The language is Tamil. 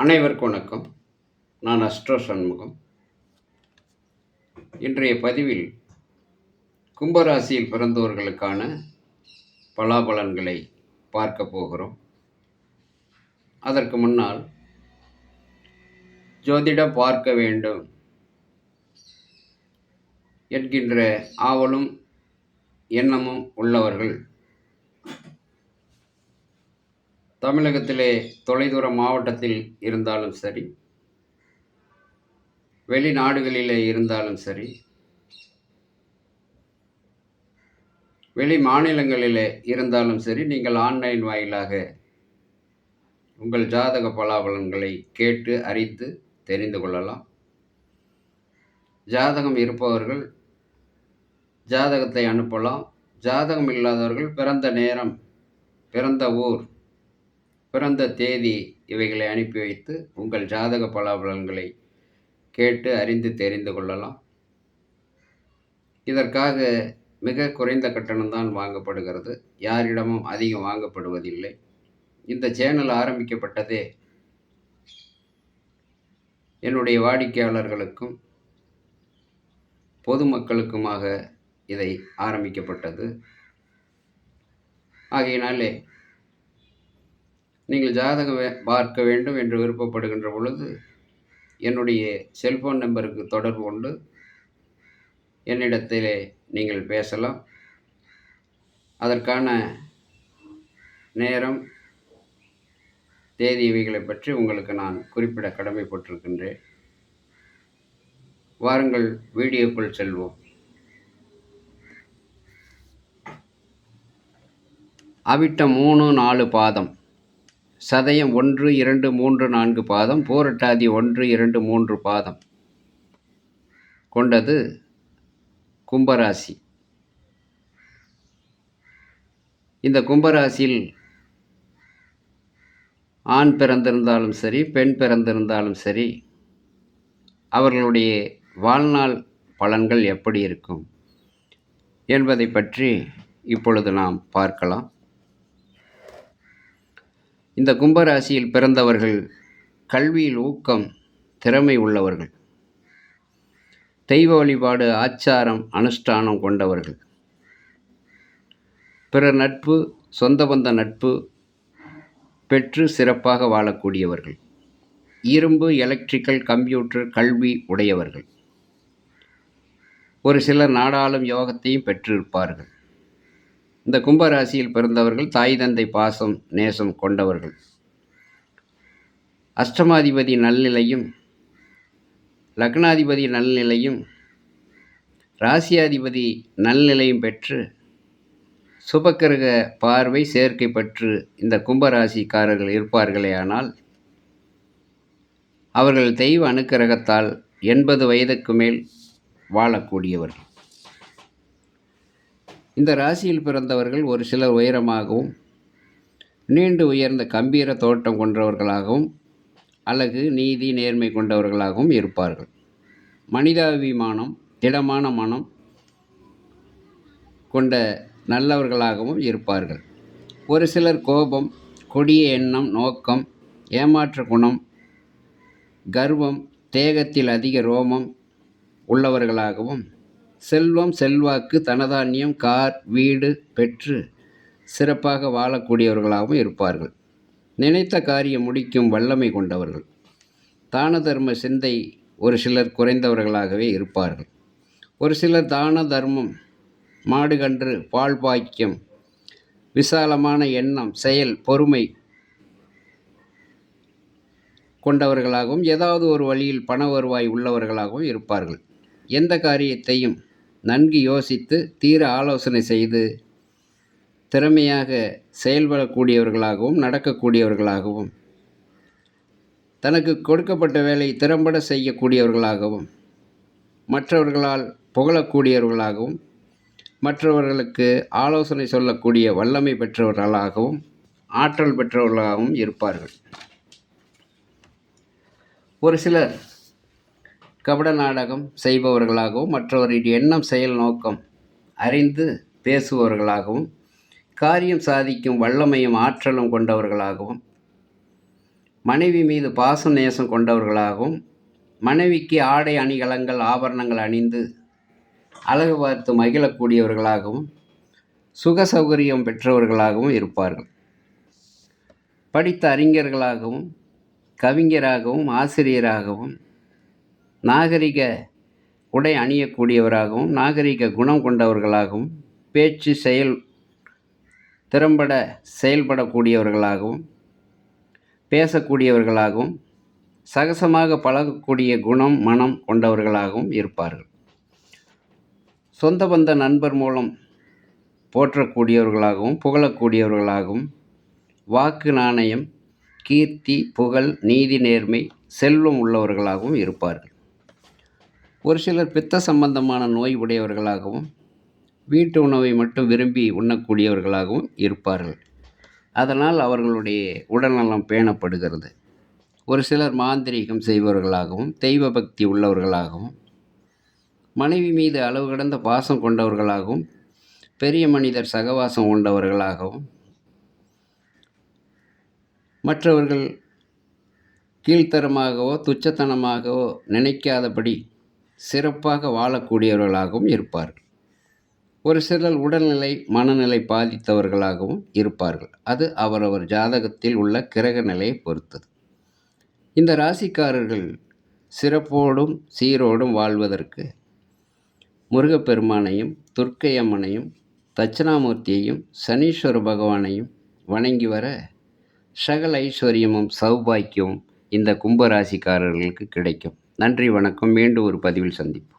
அனைவருக்கும் வணக்கம். நான் அஸ்ட்ரோ சண்முகம். இன்றைய பதிவில் கும்பராசியில் பிறந்தவர்களுக்கான பலாபலன்களை பார்க்க போகிறோம். அதற்கு முன்னால் ஜோதிடம் பார்க்க வேண்டும் என்கின்ற ஆவலும் எண்ணமும் உள்ளவர்கள் தமிழகத்திலே தொலைதூர மாவட்டத்தில் இருந்தாலும் சரி, வெளிநாடுகளிலே இருந்தாலும் சரி, வெளி மாநிலங்களிலே இருந்தாலும் சரி, நீங்கள் ஆன்லைன் வாயிலாக உங்கள் ஜாதக பலாபலன்களை கேட்டு அறிந்து தெரிந்து கொள்ளலாம். ஜாதகம் இருப்பவர்கள் ஜாதகத்தை அனுப்பலாம். ஜாதகம் இல்லாதவர்கள் பிறந்த நேரம், பிறந்த ஊர், பிறந்த தேதி இவைகளை அனுப்பி வைத்து உங்கள் ஜாதக பலாபலன்களை கேட்டு அறிந்து தெரிந்து கொள்ளலாம். இதற்காக மிக குறைந்த கட்டணம்தான் வாங்கப்படுகிறது. யாரிடமும் அதிகம் வாங்கப்படுவதில்லை. இந்த சேனல் ஆரம்பிக்கப்பட்டதே என்னுடைய வாடிக்கையாளர்களுக்கும் பொதுமக்களுக்குமாக இதை ஆரம்பிக்கப்பட்டது. ஆகையினாலே நீங்கள் ஜாதகம் பார்க்க வேண்டும் என்று விருப்பப்படுகின்ற பொழுது என்னுடைய செல்போன் நம்பருக்கு தொடர்பு கொண்டு என்னிடத்திலே நீங்கள் பேசலாம். அதற்கான நேரம், தேதி இவைகளை பற்றி உங்களுக்கு நான் குறிப்பிட கடமைப்பட்டிருக்கின்றேன். வாருங்கள், வீடியோக்குள் செல்வோம். அவிட்டம் 3, 4 பாதம், சதயம் 1, 2, 3, 4 பாதம், பூரட்டாதி 1, 2, 3 பாதம் கொண்டது கும்பராசி. இந்த கும்பராசியில் ஆண் பிறந்திருந்தாலும் சரி, பெண் பிறந்திருந்தாலும் சரி, அவர்களுடைய வாழ்நாள் பலன்கள் எப்படி இருக்கும் என்பதை பற்றி இப்பொழுது நாம் பார்க்கலாம். இந்த கும்பராசியில் பிறந்தவர்கள் கல்வியில் ஊக்கம், திறமை உள்ளவர்கள், தெய்வ வழிபாடு, ஆச்சாரம், அனுஷ்டானம் கொண்டவர்கள், பிறர் நட்பு, சொந்த பந்த நட்பு பெற்று சிறப்பாக வாழக்கூடியவர்கள், இரும்பு, எலக்ட்ரிக்கல், கம்ப்யூட்டர் கல்வி உடையவர்கள், ஒரு சிலர் நாடாளும் யோகத்தையும் பெற்றிருப்பார்கள். இந்த கும்பராசியில் பிறந்தவர்கள் தாய் தந்தை பாசம், நேசம் கொண்டவர்கள், அஷ்டமாதிபதி நல்நிலையும், லக்னாதிபதி நல்நிலையும், ராசியாதிபதி நல்நிலையும் பெற்று சுபக்கிரக பார்வை சேர்க்கை பெற்று இந்த கும்பராசிக்காரர்கள் இருப்பார்களேயானால் அவர்கள் தெய்வ அனுக்கிரகத்தால் 80 வயதுக்கு மேல் வாழக்கூடியவர்கள். இந்த ராசியில் பிறந்தவர்கள் ஒரு சிலர் உயரமாகவும், நீண்டு உயர்ந்த கம்பீர தோற்றம் கொண்டவர்களாகவும், அழகு, நீதி, நேர்மை கொண்டவர்களாகவும் இருப்பார்கள். மனிதாபிமானம், திடமான மனம் கொண்ட நல்லவர்களாகவும் இருப்பார்கள். ஒரு சிலர் கோபம், கொடிய எண்ணம், நோக்கம், ஏமாற்ற குணம், கர்வம், தேகத்தில் அதிக ரோமம் உள்ளவர்களாகவும், செல்வம், செல்வாக்கு, தனதானியம், கார், வீடு பெற்று சிறப்பாக வாழக்கூடியவர்களாகவும் இருப்பார்கள். நினைத்த காரியம் முடிக்கும் வல்லமை கொண்டவர்கள். தான தர்ம சிந்தை ஒரு சிலர் குறைந்தவர்களாகவே இருப்பார்கள். ஒரு சிலர் தான தர்மம், மாடு கன்று பால் பாக்கியம், விசாலமான எண்ணம், செயல், பொறுமை கொண்டவர்களாகவும், ஏதாவது ஒரு வழியில் பண வருவாய் உள்ளவர்களாகவும் இருப்பார்கள். எந்த காரியத்தையும் நன்கு யோசித்து தீர ஆலோசனை செய்து திறமையாக செயல்படக்கூடியவர்களாகவும், நடக்கக்கூடியவர்களாகவும், தனக்கு கொடுக்கப்பட்ட வேலை திறம்பட செய்யக்கூடியவர்களாகவும், மற்றவர்களால் புகழக்கூடியவர்களாகவும், மற்றவர்களுக்கு ஆலோசனை சொல்லக்கூடிய வல்லமை பெற்றவர்களாகவும், ஆற்றல் பெற்றவர்களாகவும் இருப்பார்கள். ஒரு சிலர் கபட நாடகம் செய்பவர்களாகவும், மற்றவரின் எண்ணம், செயல், நோக்கம் அறிந்து பேசுபவர்களாகவும், காரியம் சாதிக்கும் வல்லமையும் ஆற்றலும் கொண்டவர்களாகவும், மனைவி மீது பாசம் நேசம் கொண்டவர்களாகவும், மனைவிக்கு ஆடை அணிகலன்கள் ஆபரணங்கள் அணிந்து அழகு பார்த்து மகிழக்கூடியவர்களாகவும், சுக சௌகரியம் பெற்றவர்களாகவும் இருப்பார்கள். படித்த அறிஞர்களாகவும், கவிஞராகவும், ஆசிரியராகவும், நாகரிக உடை அணியக்கூடியவராகவும், நாகரிக குணம் கொண்டவர்களாகவும், பேச்சு செயல் திறம்பட செயல்படக்கூடியவர்களாகவும், பேசக்கூடியவர்களாகவும், சகசமாக பழகக்கூடிய குணம் மனம் கொண்டவர்களாகவும் இருப்பார்கள். சொந்த பந்த நண்பர் மூலம் போற்றக்கூடியவர்களாகவும், புகழக்கூடியவர்களாகவும், வாக்கு நாணயம், கீர்த்தி, புகழ், நீதி, நேர்மை, செல்வம் உள்ளவர்களாகவும் இருப்பார்கள். ஒரு சிலர் பித்த சம்பந்தமான நோய் உடையவர்களாகவும், வீட்டு உணவை மட்டும் விரும்பி உண்ணக்கூடியவர்களாகவும் இருப்பார்கள். அதனால் அவர்களுடைய உடல்நலம் பேணப்படுகிறது. ஒரு சிலர் மாந்திரீகம் செய்பவர்களாகவும், தெய்வ பக்தி உள்ளவர்களாகவும், மனைவி மீது அளவு கடந்த பாசம் கொண்டவர்களாகவும், பெரிய மனிதர் சகவாசம் கொண்டவர்களாகவும், மற்றவர்கள் கீழ்த்தரமாகவோ துச்சத்தனமாகவோ நினைக்காதபடி சிறப்பாக வாழக்கூடியவர்களாகவும் இருப்பார்கள். ஒரு சிலர் உடல்நிலை மனநிலை பாதித்தவர்களாகவும் இருப்பார்கள். அது அவரவர் ஜாதகத்தில் உள்ள கிரக நிலையை பொறுத்தது. இந்த ராசிக்காரர்கள் சிறப்போடும் சீரோடும் வாழ்வதற்கு முருகப்பெருமானையும், துர்க்கை அம்மனையும், தட்சிணாமூர்த்தியையும், சனீஸ்வர பகவானையும் வணங்கி வர சகல ஐஸ்வர்யமும் சௌபாக்கியமும் இந்த கும்பராசிக்காரர்களுக்கு கிடைக்கும். நன்றி, வணக்கம். மீண்டும் ஒரு பதிவில் சந்திப்போம்.